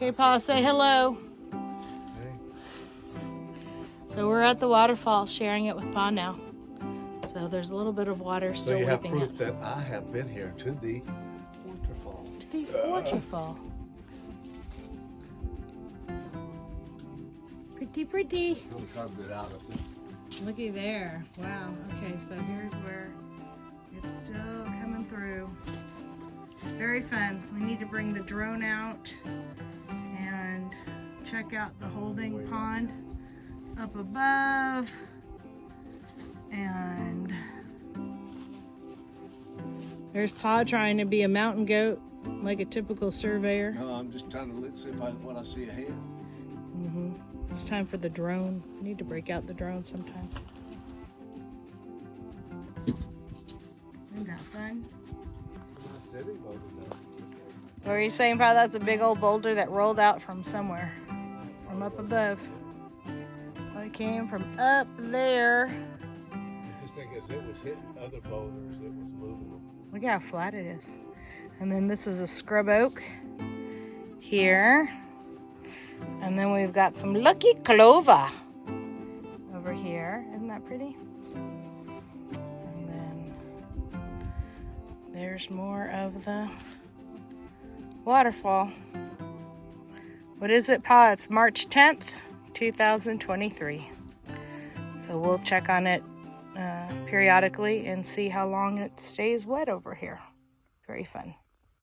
Okay, Pa, say hello. So we're at the waterfall, sharing it with Pa now. So there's a little bit of water still So you have weeping proof up. that I have been here to the waterfall. To the waterfall. Pretty, pretty. I'm carved it out of this. Looky there. Wow. Okay, so here's where it's still coming through. Very fun. We need to bring the drone out and check out the holding pond up above. And there's Pa trying to be a mountain goat like a typical surveyor. No, I'm just trying to look, see what I see ahead. It's time for the drone. We need to break out the drone sometime. Isn't that fun? What were you saying, Pa? That's a big old boulder that rolled out from somewhere, from up above. Well, it came from up there. I just think as it was hitting other boulders, it was moving them. Look how flat it is. And then this is a scrub oak here. And then we've got some lucky clover over here. Isn't that pretty? And then there's more of the waterfall. What is it, Pa? It's March 10th, 2023. So we'll check on it periodically and see how long it stays wet over here. Very fun.